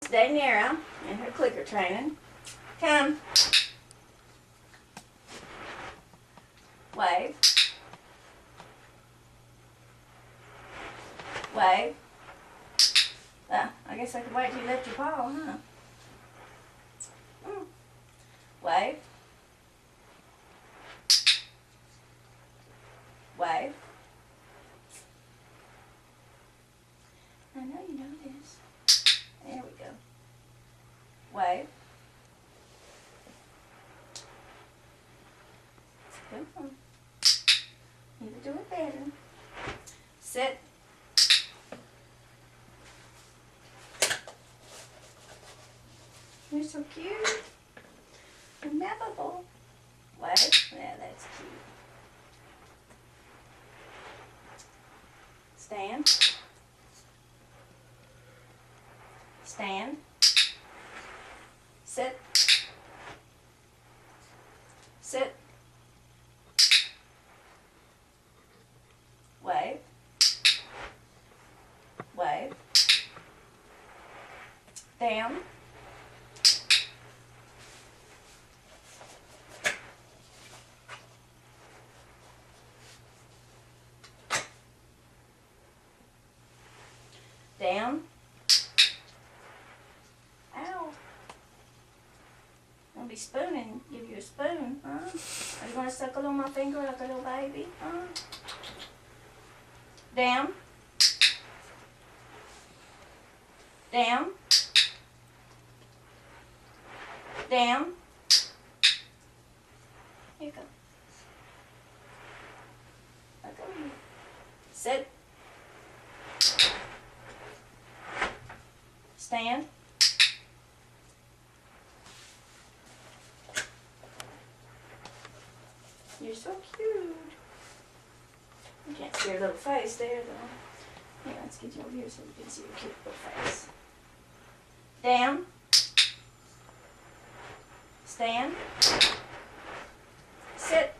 Daenerah in her clicker training. Come. Wave. Wave. I guess I could wait till you left your paw, huh? Wave. Wave. I know you know this. There we go. Wave. Come on. You can do it better. Sit. You're so cute. Rememberable. Wave. Yeah, that's cute. Stand. Stand. Sit. Sit. Wave. Wave. Down. Down. Ow. I'll be spooning. Give you a spoon, huh? Are you going to suckle on my finger like a little baby, huh? Down. Down. Down. Here you go. Look over here. Sit. Stand. You're so cute. You can't see your little face there, though. Here, let's get you over here so you can see your cute little face. Down. Stand. Sit.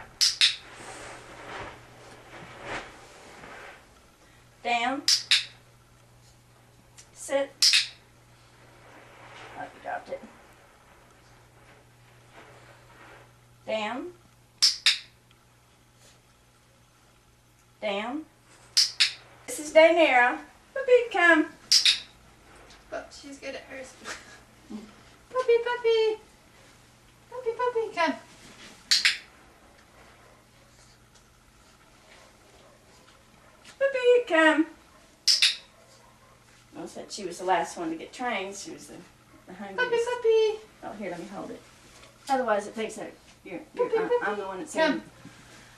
Down. Sit. Oh, you dropped it. Down. Down. This is Daenerah. Puppy, come. But she's good at hers. Puppy, puppy. Puppy, puppy, come. Puppy, come. I said she was the last one to get trained. She was the hungriest. Puppy, puppy. Oh, here, let me hold it. Otherwise, it thinks that Puppy, puppy. I'm the one that's saying. Come.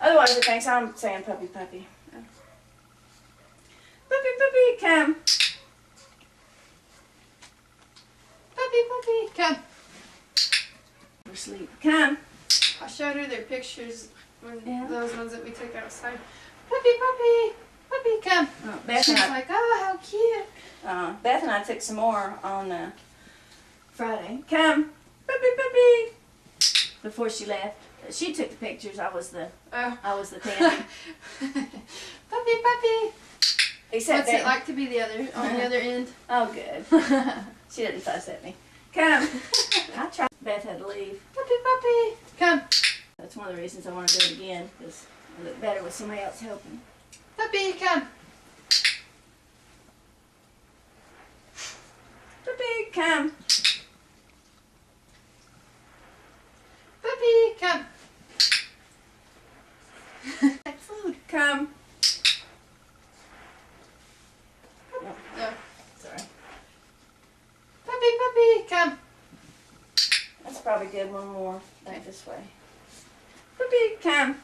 Otherwise, it thinks I'm saying puppy, puppy. Puppy, puppy, come. Puppy, puppy, come. We're asleep. Come. I showed her their pictures, when Yeah. those ones that we took outside. Puppy, puppy, puppy, come. Beth She's and I, like, oh, how cute. Beth and I took some more on Friday. Come. Puppy, puppy. Before she left. She took the pictures. I was the tanny. Puppy, puppy. Except What's it like to be on the other end? Oh, good. She didn't fuss at me. Come. I tried. Beth had to leave. Puppy, puppy, come. That's one of the reasons I want to do it again, because I look better with somebody else helping. Puppy, come. Puppy, come. Puppy, come. Like food. Come. No. Sorry. Puppy, puppy, come. That's probably good. One more. Back this way. Puppy, come.